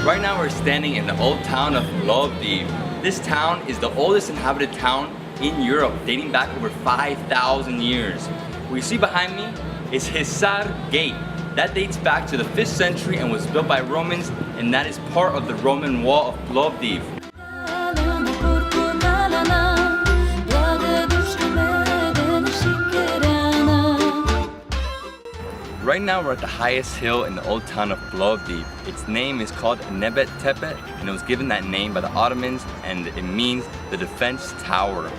Right now we're standing in the old town of Plovdiv. This town is the oldest inhabited town in Europe, dating back over 5,000 years. What you see behind me is Hisar Gate. That dates back to the 5th century and was built by Romans, and that is part of the Roman wall of Plovdiv. Right now we're at the highest hill in the old town of Plovdiv. Its name is called Nebet Tepe, and it was given that name by the Ottomans, and it means the defense tower.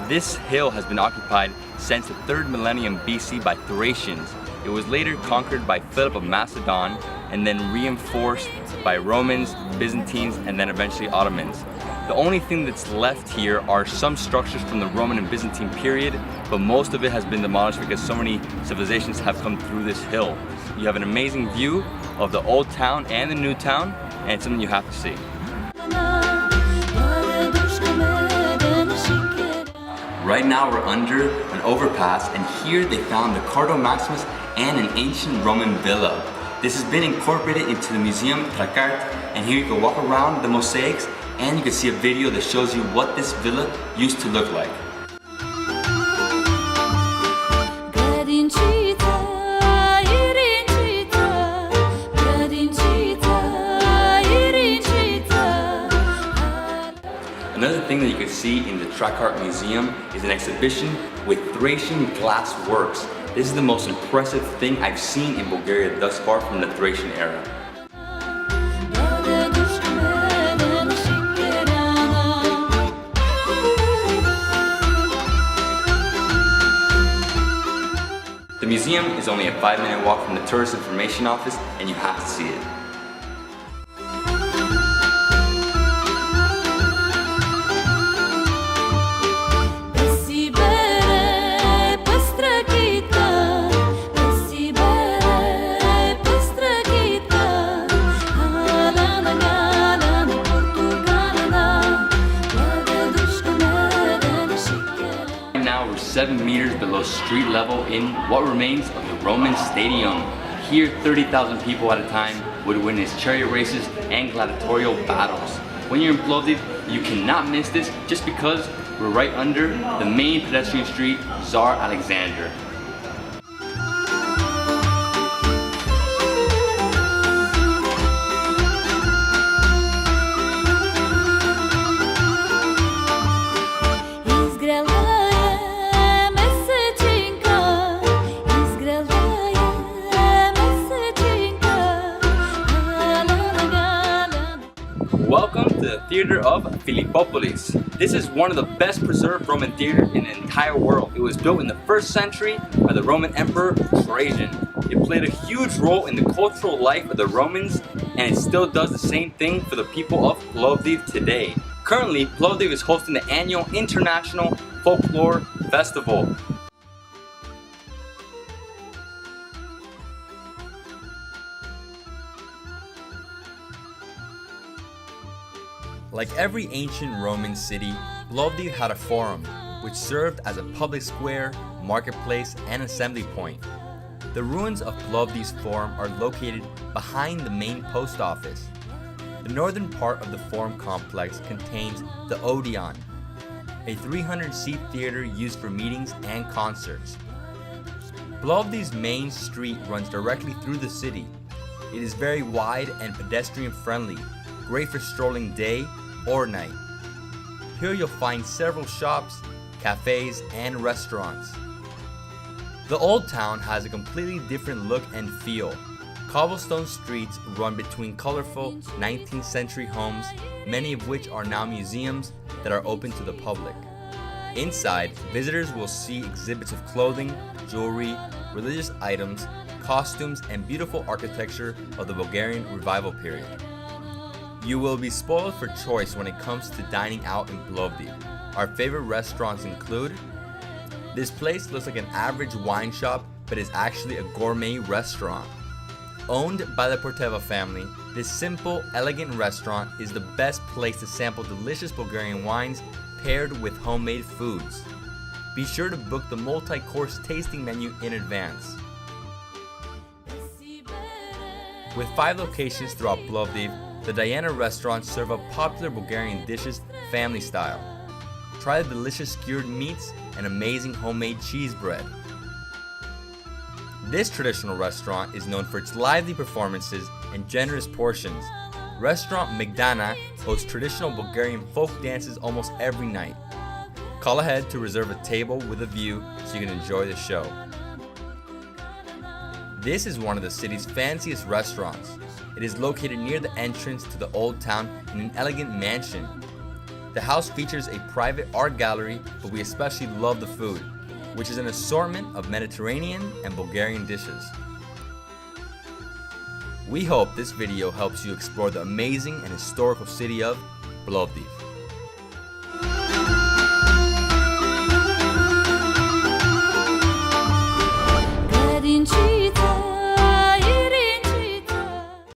This hill has been occupied since the 3rd millennium BC by Thracians. It was later conquered by Philip of Macedon and then reinforced by Romans, Byzantines, and then eventually Ottomans. The only thing that's left here are some structures from the Roman and Byzantine period, but most of it has been demolished because so many civilizations have come through this hill. You have an amazing view of the old town and the new town, and it's something you have to see. Right now we're under an overpass, and here they found the Cardo Maximus and an ancient Roman villa. This has been incorporated into the Museum Tracart, and here you can walk around the mosaics and you can see a video that shows you what this villa used to look like. Another thing that you can see in the Tracart Museum is an exhibition with Thracian glass works. This is the most impressive thing I've seen in Bulgaria thus far from the Thracian era. The museum is only a 5-minute walk from the Tourist Information Office, and you have to see it. Now we're 7 meters below street level in what remains of the Roman Stadium. Here 30,000 people at a time would witness chariot races and gladiatorial battles. When you're in Plovdiv, you cannot miss this just because we're right under the main pedestrian street, Tsar Alexander. Welcome to the Theater of Philippopolis. This is one of the best preserved Roman theaters in the entire world. It was built in the 1st century by the Roman Emperor Trajan. It played a huge role in the cultural life of the Romans, and it still does the same thing for the people of Plovdiv today. Currently, Plovdiv is hosting the annual International Folklore Festival. Like every ancient Roman city, Plovdiv had a forum, which served as a public square, marketplace, and assembly point. The ruins of Plovdiv's forum are located behind the main post office. The northern part of the forum complex contains the Odeon, a 300-seat theater used for meetings and concerts. Plovdiv's main street runs directly through the city. It is very wide and pedestrian-friendly, great for strolling day or night. Here you'll find several shops, cafes, and restaurants. The old town has a completely different look and feel. Cobblestone streets run between colorful 19th century homes, many of which are now museums that are open to the public. Inside, visitors will see exhibits of clothing, jewelry, religious items, costumes, and beautiful architecture of the Bulgarian revival period. You will be spoiled for choice when it comes to dining out in Plovdiv. Our favorite restaurants include: this place looks like an average wine shop, but is actually a gourmet restaurant. Owned by the Porteva family, this simple, elegant restaurant is the best place to sample delicious Bulgarian wines paired with homemade foods. Be sure to book the multi-course tasting menu in advance. With 5 locations throughout Plovdiv, The Diana restaurants serve up popular Bulgarian dishes family style. Try the delicious skewered meats and amazing homemade cheese bread. This traditional restaurant is known for its lively performances and generous portions. Restaurant Migdana hosts traditional Bulgarian folk dances almost every night. Call ahead to reserve a table with a view so you can enjoy the show. This is one of the city's fanciest restaurants. It is located near the entrance to the old town in an elegant mansion. The house features a private art gallery, but we especially love the food, which is an assortment of Mediterranean and Bulgarian dishes. We hope this video helps you explore the amazing and historical city of Plovdiv.